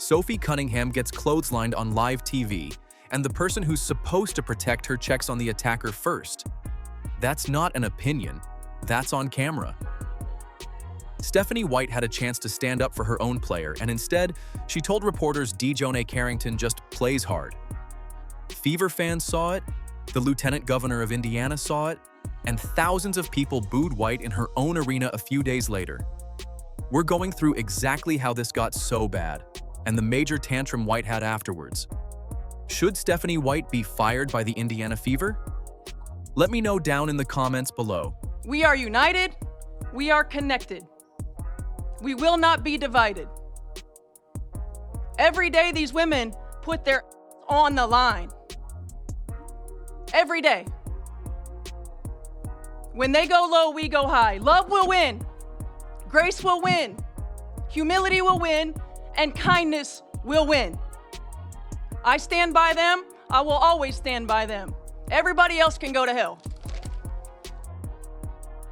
Sophie Cunningham gets clotheslined on live TV, and the person who's supposed to protect her checks on the attacker first. That's not an opinion, that's on camera. Stephanie White had a chance to stand up for her own player, and instead, she told reporters Dijonai Carrington just plays hard. Fever fans saw it, the Lieutenant Governor of Indiana saw it, and thousands of people booed White in her own arena a few days later. We're going through exactly how this got so bad, and the major tantrum White had afterwards. Should Stephanie White be fired by the Indiana Fever? Let me know down in the comments below. We are united. We are connected. We will not be divided. Every day these women put their on the line. Every day. When they go low, we go high. Love will win. Grace will win. Humility will win. And kindness will win. I stand by them. I will always stand by them. Everybody else can go to hell.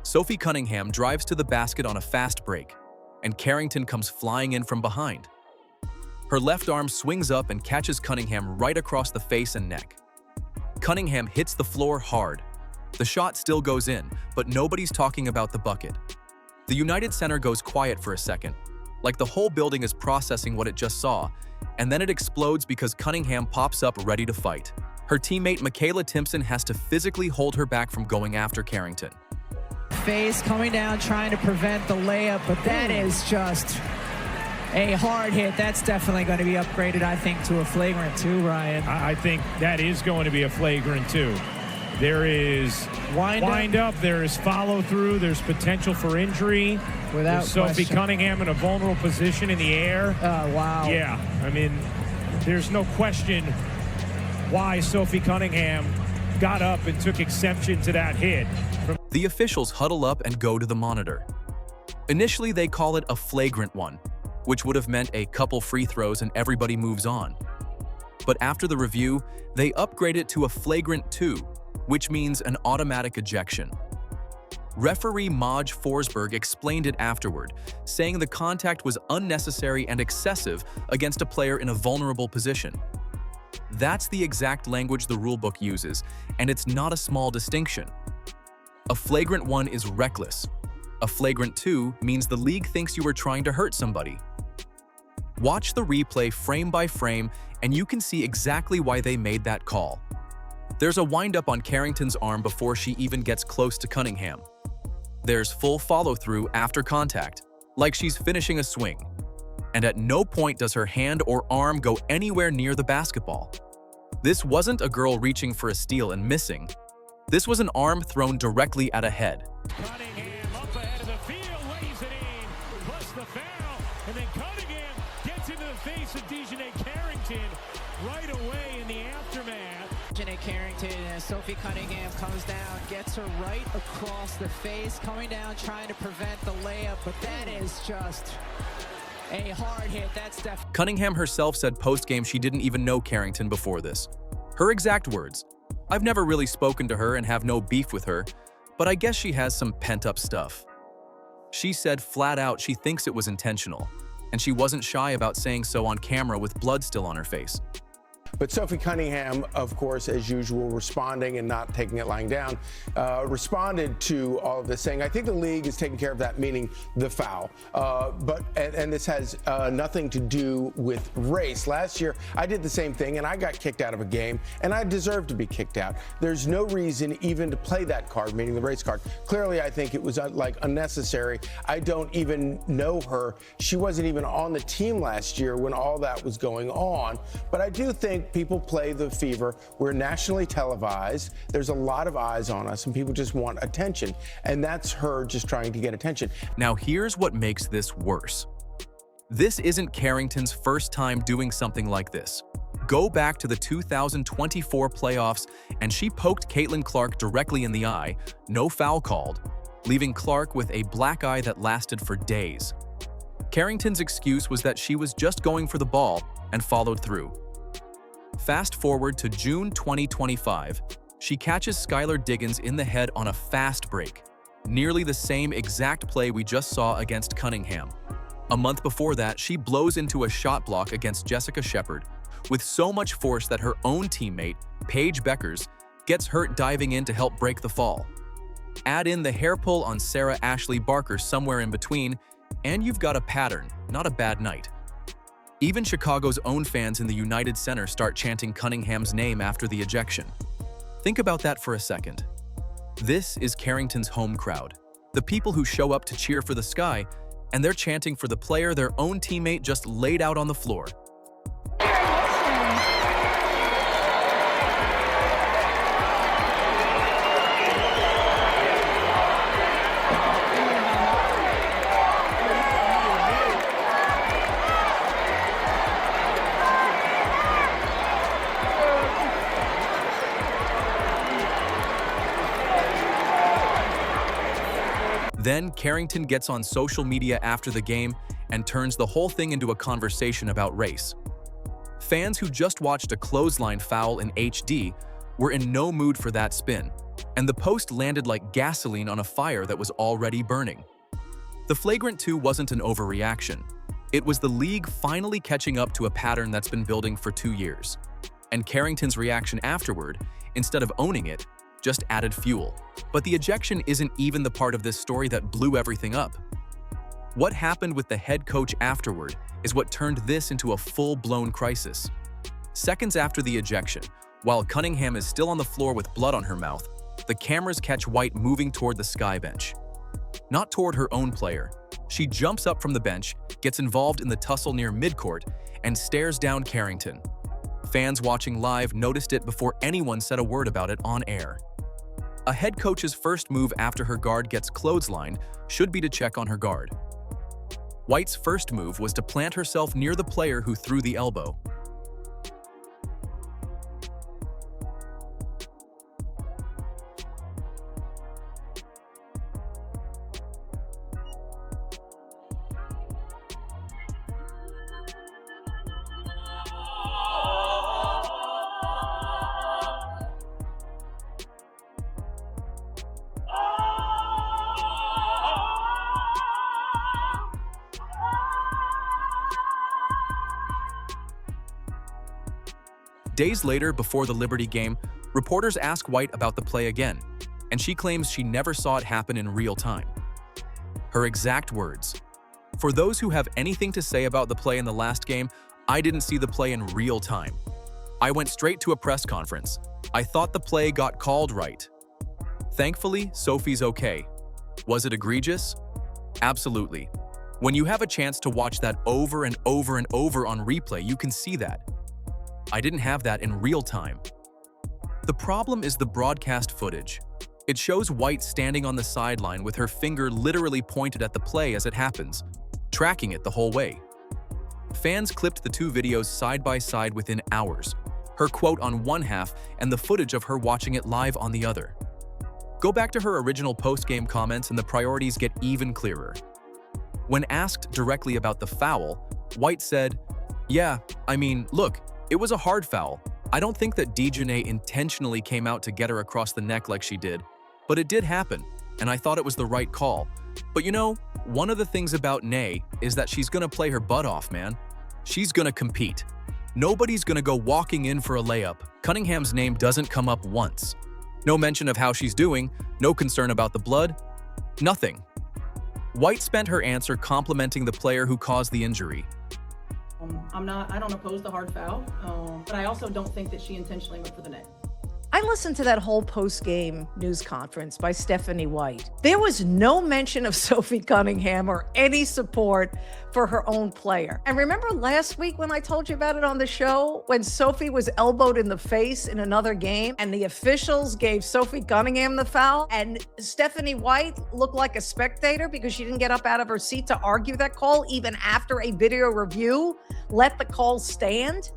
Sophie Cunningham drives to the basket on a fast break, and Carrington comes flying in from behind. Her left arm swings up and catches Cunningham right across the face and neck. Cunningham hits the floor hard. The shot still goes in, but nobody's talking about the bucket. The United Center goes quiet for a second, like the whole building is processing what it just saw, and then it explodes because Cunningham pops up ready to fight. Her teammate Michaela Timpson has to physically hold her back from going after Carrington. Face coming down, trying to prevent the layup, but that is just a hard hit. That's definitely going to be upgraded, I think, to a flagrant 2, Ryan. I think that is going to be a flagrant 2. There is wind up, there is follow through, there's potential for injury. Without Sophie question. Cunningham in a vulnerable position in the air. Oh, wow. Yeah, I mean, there's no question why Sophie Cunningham got up and took exception to that hit. The officials huddle up and go to the monitor. Initially, they call it a flagrant 1, which would have meant a couple free throws and everybody moves on. But after the review, they upgrade it to a flagrant 2, which means an automatic ejection. Referee Maj Forsberg explained it afterward, saying the contact was unnecessary and excessive against a player in a vulnerable position. That's the exact language the rulebook uses, and it's not a small distinction. A flagrant 1 is reckless. A flagrant 2 means the league thinks you were trying to hurt somebody. Watch the replay frame by frame, and you can see exactly why they made that call. There's a wind-up on Carrington's arm before she even gets close to Cunningham. There's full follow-through after contact, like she's finishing a swing. And at no point does her hand or arm go anywhere near the basketball. This wasn't a girl reaching for a steal and missing. This was an arm thrown directly at a head. Cunningham up ahead of the field, lays it in, plus the foul, and then Cunningham gets into the face of Dijonai Carrington right away in the aftermath. Dijonai Carrington as Sophie Cunningham comes down, gets her right across the face, coming down, trying to prevent the layup, but that is just a hard hit. That's definitely. Cunningham herself said post-game she didn't even know Carrington before this. Her exact words, "I've never really spoken to her and have no beef with her, but I guess she has some pent-up stuff." She said flat out she thinks it was intentional, and she wasn't shy about saying so on camera with blood still on her face. But Sophie Cunningham, of course, as usual, responding and not taking it lying down, responded to all of this, saying, I think the league is taking care of that, meaning the foul. And this has nothing to do with race. Last year, I did the same thing, and I got kicked out of a game, and I deserved to be kicked out. There's no reason even to play that card, meaning the race card. Clearly, I think it was unnecessary. I don't even know her. She wasn't even on the team last year when all that was going on. But I do think people play the Fever. We're nationally televised. There's a lot of eyes on us, and people just want attention. And that's her just trying to get attention. Now here's what makes this worse. This isn't Carrington's first time doing something like this. Go back to the 2024 playoffs, and she poked Caitlyn Clark directly in the eye, no foul called, leaving Clark with a black eye that lasted for days. Carrington's excuse was that she was just going for the ball and followed through. Fast forward to June 2025, she catches Skylar Diggins in the head on a fast break, nearly the same exact play we just saw against Cunningham. A month before that, she blows into a shot block against Jessica Shepard with so much force that her own teammate, Paige Beckers, gets hurt diving in to help break the fall. Add in the hair pull on Sarah Ashley Barker somewhere in between, and you've got a pattern, not a bad night. Even Chicago's own fans in the United Center start chanting Cunningham's name after the ejection. Think about that for a second. This is Carrington's home crowd, the people who show up to cheer for the Sky, and they're chanting for the player their own teammate just laid out on the floor. Then Carrington gets on social media after the game and turns the whole thing into a conversation about race. Fans who just watched a clothesline foul in HD were in no mood for that spin, and the post landed like gasoline on a fire that was already burning. The flagrant 2 wasn't an overreaction. It was the league finally catching up to a pattern that's been building for 2 years. And Carrington's reaction afterward, instead of owning it, just added fuel. But the ejection isn't even the part of this story that blew everything up. What happened with the head coach afterward is what turned this into a full-blown crisis. Seconds after the ejection, while Cunningham is still on the floor with blood on her mouth, the cameras catch White moving toward the Sky bench. Not toward her own player. She jumps up from the bench, gets involved in the tussle near midcourt, and stares down Carrington. Fans watching live noticed it before anyone said a word about it on air. A head coach's first move after her guard gets clotheslined should be to check on her guard. White's first move was to plant herself near the player who threw the elbow. Days later, before the Liberty game, reporters ask White about the play again, and she claims she never saw it happen in real time. Her exact words: "For those who have anything to say about the play in the last game, I didn't see the play in real time. I went straight to a press conference. I thought the play got called right." Thankfully, Sophie's okay. Was it egregious? Absolutely. When you have a chance to watch that over and over and over on replay, you can see that. I didn't have that in real time. The problem is the broadcast footage. It shows White standing on the sideline with her finger literally pointed at the play as it happens, tracking it the whole way. Fans clipped the 2 videos side by side within hours, her quote on one half and the footage of her watching it live on the other. Go back to her original post-game comments and the priorities get even clearer. When asked directly about the foul, White said, "Yeah, I mean, look, it was a hard foul. I don't think that Dijonai intentionally came out to get her across the neck like she did, but it did happen, and I thought it was the right call. But you know, one of the things about Nay is that she's gonna play her butt off, man. She's gonna compete. Nobody's gonna go walking in for a layup. Cunningham's name doesn't come up once. No mention of how she's doing, no concern about the blood, nothing." White spent her answer complimenting the player who caused the injury. I don't oppose the hard foul, but I also don't think that she intentionally went for the net. I listened to that whole post-game news conference by Stephanie White. There was no mention of Sophie Cunningham or any support for her own player. And remember last week when I told you about it on the show, when Sophie was elbowed in the face in another game and the officials gave Sophie Cunningham the foul and Stephanie White looked like a spectator because she didn't get up out of her seat to argue that call even after a video review let the call stand?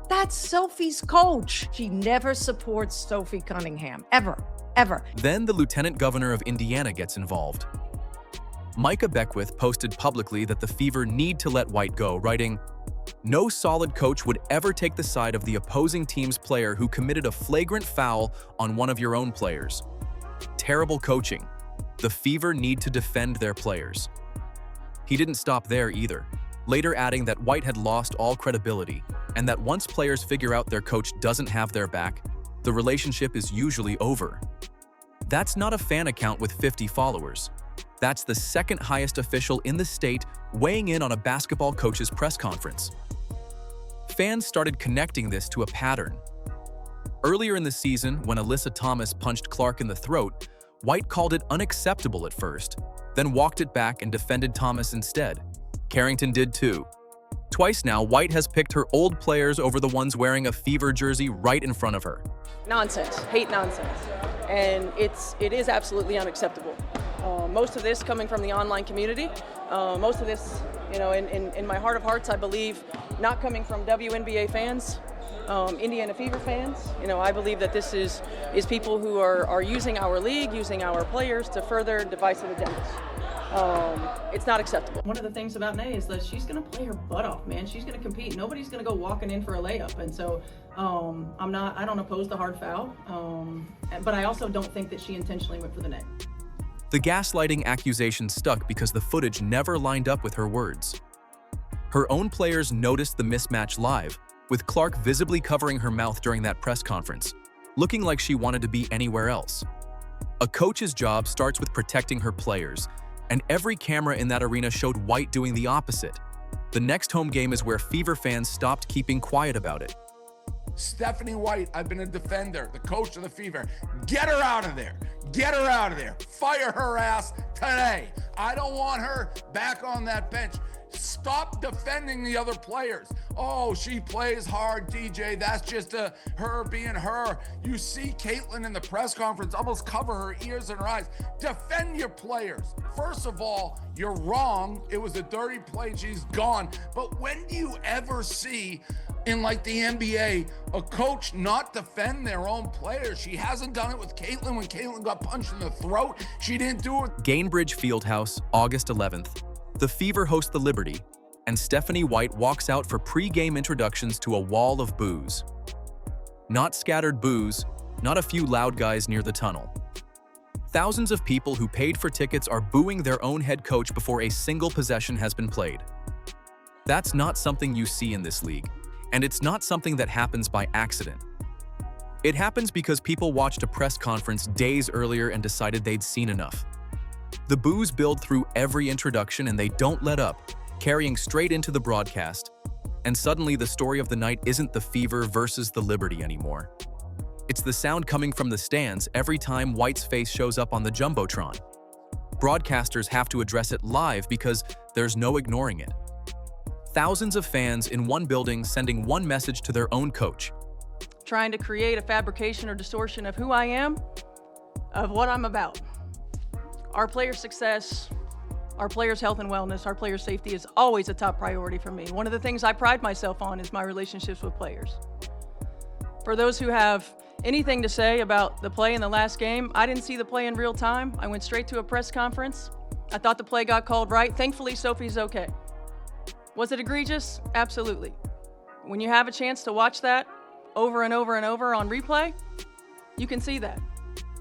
That's Sophie's coach. She never supports Sophie Cunningham, ever, ever. Then the Lieutenant Governor of Indiana gets involved. Micah Beckwith posted publicly that the Fever need to let White go, writing, "No solid coach would ever take the side of the opposing team's player who committed a flagrant foul on one of your own players. Terrible coaching. The Fever need to defend their players." He didn't stop there either, later adding that White had lost all credibility and that once players figure out their coach doesn't have their back, the relationship is usually over. That's not a fan account with 50 followers. That's the second highest official in the state weighing in on a basketball coach's press conference. Fans started connecting this to a pattern. Earlier in the season, when Alyssa Thomas punched Clark in the throat, White called it unacceptable at first, then walked it back and defended Thomas instead. Carrington did too. Twice now, White has picked her old players over the ones wearing a Fever jersey right in front of her. Nonsense, hate nonsense. And it is absolutely unacceptable. Most of this coming from the online community. Most of this, in my heart of hearts, I believe, not coming from WNBA fans, Indiana Fever fans. I believe that this is people who are using our league, using our players to further divisive agendas. It's not acceptable. One of the things about Nay is that she's going to play her butt off, man. She's going to compete. Nobody's going to go walking in for a layup. And so I don't oppose the hard foul, but I also don't think that she intentionally went for the net. The gaslighting accusation stuck because the footage never lined up with her words. Her own players noticed the mismatch live, with Clark visibly covering her mouth during that press conference, looking like she wanted to be anywhere else. A coach's job starts with protecting her players, and every camera in that arena showed White doing the opposite. The next home game is where Fever fans stopped keeping quiet about it. Stephanie White, I've been a defender, the coach of the Fever. Get her out of there. Get her out of there. Fire her ass today. I don't want her back on that bench. Stop defending the other players. Oh, she plays hard, DJ. That's just her being her. You see Caitlyn in the press conference almost cover her ears and her eyes. Defend your players. First of all, you're wrong. It was a dirty play. She's gone. But when do you ever see in like the NBA, a coach not defend their own players? She hasn't done it with Caitlyn when Caitlyn got punched in the throat. She didn't do it. Gainbridge Fieldhouse, August 11th. The Fever host the Liberty, and Stephanie White walks out for pre-game introductions to a wall of boos. Not scattered boos, not a few loud guys near the tunnel. Thousands of people who paid for tickets are booing their own head coach before a single possession has been played. That's not something you see in this league, and it's not something that happens by accident. It happens because people watched a press conference days earlier and decided they'd seen enough. The boos build through every introduction and they don't let up, carrying straight into the broadcast. And suddenly the story of the night isn't the Fever versus the Liberty anymore. It's the sound coming from the stands every time White's face shows up on the Jumbotron. Broadcasters have to address it live because there's no ignoring it. Thousands of fans in one building sending one message to their own coach. Trying to create a fabrication or distortion of who I am, of what I'm about. Our players' success, our players' health and wellness, our players' safety is always a top priority for me. One of the things I pride myself on is my relationships with players. For those who have anything to say about the play in the last game, I didn't see the play in real time. I went straight to a press conference. I thought the play got called right. Thankfully, Sophie's okay. Was it egregious? Absolutely. When you have a chance to watch that over and over and over on replay, you can see that.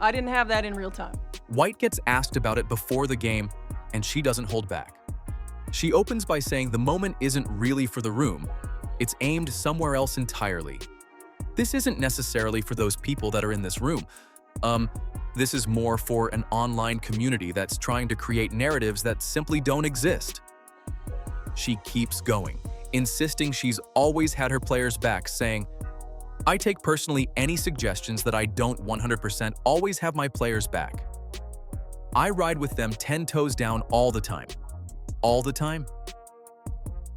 I didn't have that in real time. White gets asked about it before the game, and she doesn't hold back. She opens by saying the moment isn't really for the room, it's aimed somewhere else entirely. This isn't necessarily for those people that are in this room. This is more for an online community that's trying to create narratives that simply don't exist. She keeps going, insisting she's always had her players' back, saying, I take personally any suggestions that I don't 100% always have my players' back. I ride with them 10 toes down all the time. All the time.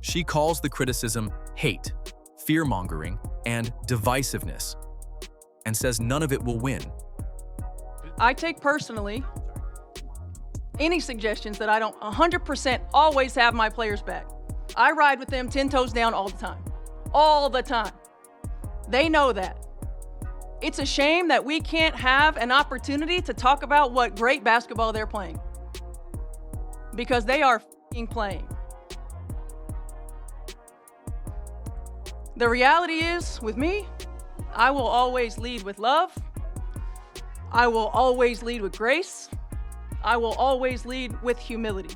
She calls the criticism hate, fear-mongering, and divisiveness, and says none of it will win. I take personally any suggestions that I don't 100% always have my players' back. I ride with them 10 toes down all the time. All the time. They know that. It's a shame that we can't have an opportunity to talk about what great basketball they're playing. Because they are f***ing playing. The reality is, with me, I will always lead with love. I will always lead with grace. I will always lead with humility.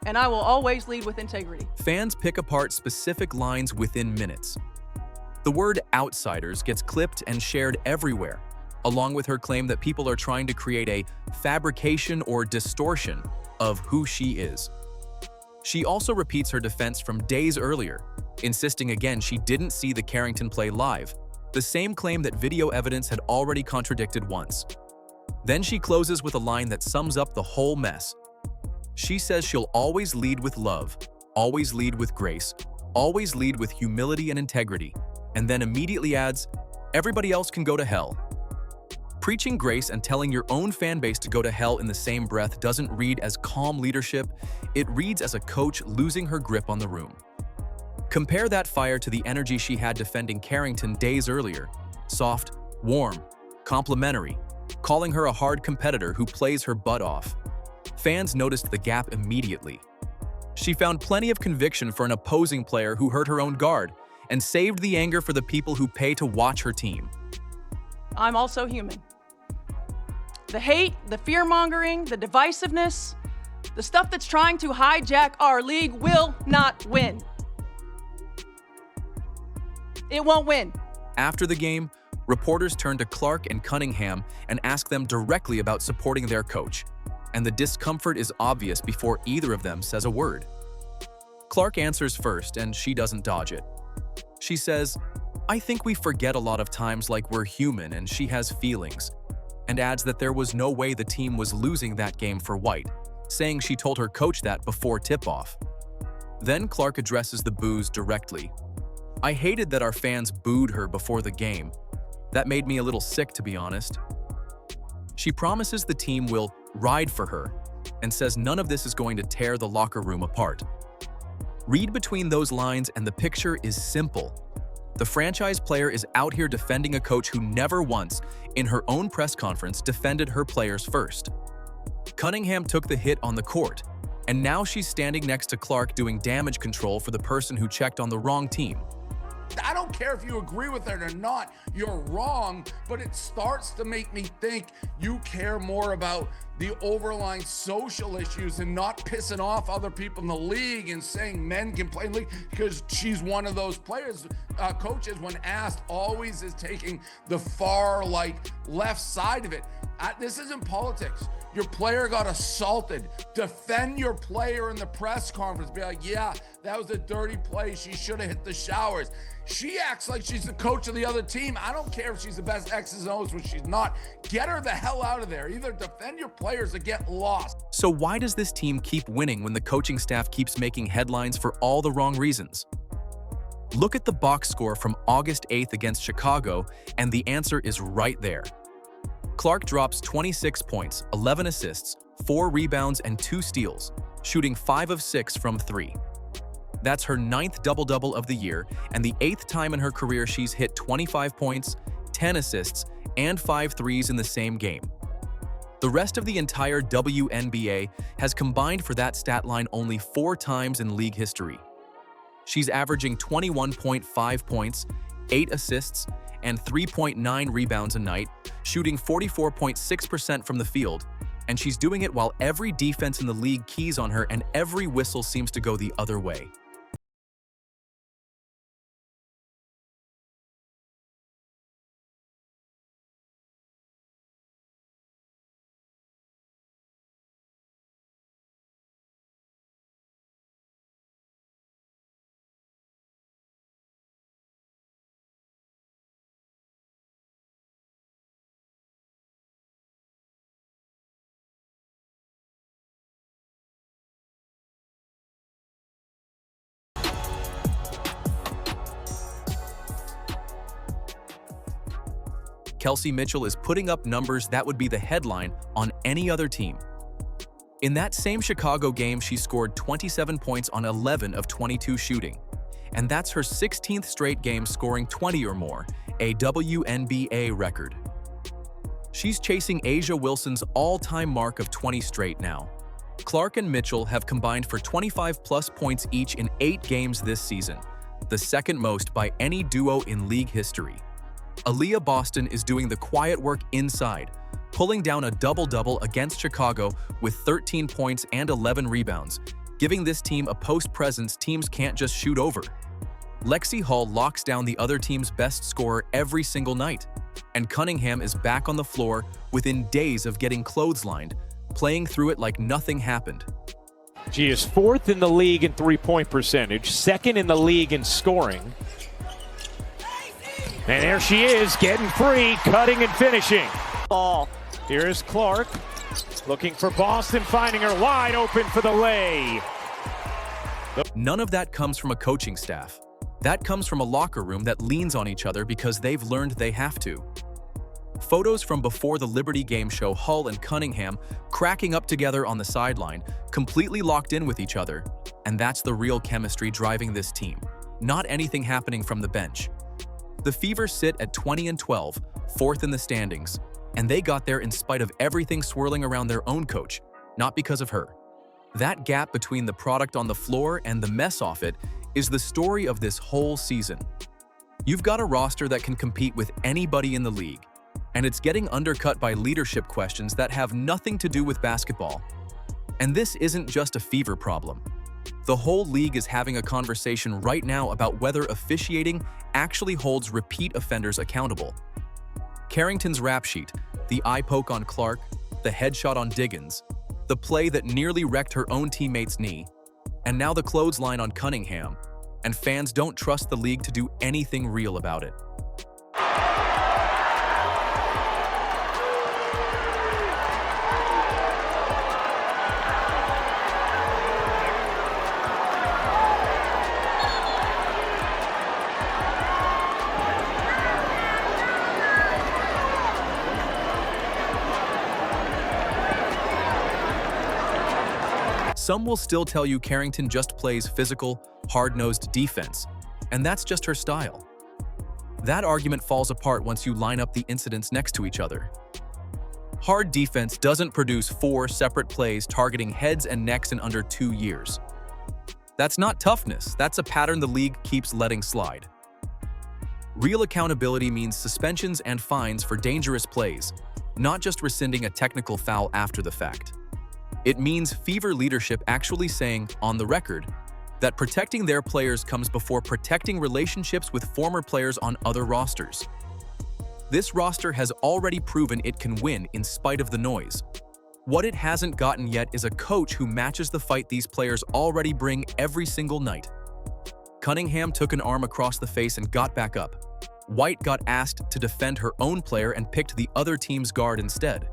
and I will always lead with integrity. Fans pick apart specific lines within minutes. The word outsiders gets clipped and shared everywhere, along with her claim that people are trying to create a fabrication or distortion of who she is. She also repeats her defense from days earlier, insisting again she didn't see the Carrington play live, the same claim that video evidence had already contradicted once. Then she closes with a line that sums up the whole mess. She says she'll always lead with love, always lead with grace, always lead with humility and integrity, and then immediately adds, everybody else can go to hell. Preaching grace and telling your own fan base to go to hell in the same breath doesn't read as calm leadership, it reads as a coach losing her grip on the room. Compare that fire to the energy she had defending Carrington days earlier. Soft, warm, complimentary, calling her a hard competitor who plays her butt off. Fans noticed the gap immediately. She found plenty of conviction for an opposing player who hurt her own guard and saved the anger for the people who pay to watch her team. I'm also human. The hate, the fear-mongering, the divisiveness, the stuff that's trying to hijack our league will not win. It won't win. After the game, reporters turned to Clark and Cunningham and asked them directly about supporting their coach, and the discomfort is obvious before either of them says a word. Clark answers first, and she doesn't dodge it. She says, I think we forget a lot of times like we're human and she has feelings, and adds that there was no way the team was losing that game for White, saying she told her coach that before tip-off. Then Clark addresses the boos directly. I hated that our fans booed her before the game. That made me a little sick, to be honest. She promises the team will ride for her and says none of this is going to tear the locker room apart. Read between those lines and the picture is simple. The franchise player is out here defending a coach who never once, in her own press conference, defended her players first. Cunningham took the hit on the court, and now she's standing next to Clark doing damage control for the person who checked on the wrong team. I don't care if you agree with it or not, you're wrong, but it starts to make me think you care more about the overlying social issues and not pissing off other people in the league and saying men can play in the league, because she's one of those players, coaches, when asked, always is taking the far, left side of it. This isn't politics. Your player got assaulted. Defend your player in the press conference. Be like, yeah, that was a dirty play. She should have hit the showers. She acts like she's the coach of the other team. I don't care if she's the best X's and O's when she's not. Get her the hell out of there. Either defend your players or get lost. So why does this team keep winning when the coaching staff keeps making headlines for all the wrong reasons? Look at the box score from August 8th against Chicago, and the answer is right there. Clark drops 26 points, 11 assists, 4 rebounds, and 2 steals, shooting 5 of 6 from 3. That's her 9th double-double of the year, and the 8th time in her career she's hit 25 points, 10 assists, and 5 threes in the same game. The rest of the entire WNBA has combined for that stat line only 4 times in league history. She's averaging 21.5 points, 8 assists, and 3.9 rebounds a night, shooting 44.6% from the field, and she's doing it while every defense in the league keys on her and every whistle seems to go the other way. Kelsey Mitchell is putting up numbers that would be the headline on any other team. In that same Chicago game, she scored 27 points on 11 of 22 shooting, and that's her 16th straight game scoring 20 or more, a WNBA record. She's chasing Asia Wilson's all-time mark of 20 straight now. Clark and Mitchell have combined for 25-plus points each in 8 games this season, the second most by any duo in league history. Aaliyah Boston is doing the quiet work inside, pulling down a double-double against Chicago with 13 points and 11 rebounds, giving this team a post presence teams can't just shoot over. Lexi Hall locks down the other team's best scorer every single night, and Cunningham is back on the floor within days of getting clotheslined, playing through it like nothing happened. She is 4th in the league in three-point percentage, 2nd in the league in scoring. And there she is, getting free, cutting and finishing. Ball. Here's Clark, looking for Boston, finding her wide open for the lay. None of that comes from a coaching staff. That comes from a locker room that leans on each other because they've learned they have to. Photos from before the Liberty game show Hull and Cunningham cracking up together on the sideline, completely locked in with each other, and that's the real chemistry driving this team, not anything happening from the bench. The Fever sit at 20-12, 4th in the standings, and they got there in spite of everything swirling around their own coach, not because of her. That gap between the product on the floor and the mess off it is the story of this whole season. You've got a roster that can compete with anybody in the league, and it's getting undercut by leadership questions that have nothing to do with basketball. And this isn't just a Fever problem. The whole league is having a conversation right now about whether officiating actually holds repeat offenders accountable. Carrington's rap sheet, the eye poke on Clark, the headshot on Diggins, the play that nearly wrecked her own teammate's knee, and now the clothesline on Cunningham, and fans don't trust the league to do anything real about it. Some will still tell you Carrington just plays physical, hard-nosed defense, and that's just her style. That argument falls apart once you line up the incidents next to each other. Hard defense doesn't produce 4 separate plays targeting heads and necks in under 2 years. That's not toughness, that's a pattern the league keeps letting slide. Real accountability means suspensions and fines for dangerous plays, not just rescinding a technical foul after the fact. It means Fever leadership actually saying, on the record, that protecting their players comes before protecting relationships with former players on other rosters. This roster has already proven it can win in spite of the noise. What it hasn't gotten yet is a coach who matches the fight these players already bring every single night. Cunningham took an arm across the face and got back up. White got asked to defend her own player and picked the other team's guard instead.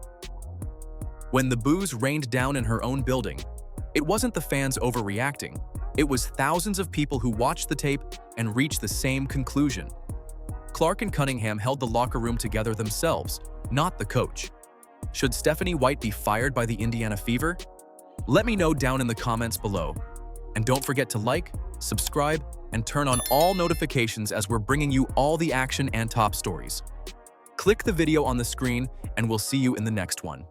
When the boos rained down in her own building, it wasn't the fans overreacting. It was thousands of people who watched the tape and reached the same conclusion. Clark and Cunningham held the locker room together themselves, not the coach. Should Stephanie White be fired by the Indiana Fever? Let me know down in the comments below. And don't forget to like, subscribe, and turn on all notifications as we're bringing you all the action and top stories. Click the video on the screen, and we'll see you in the next one.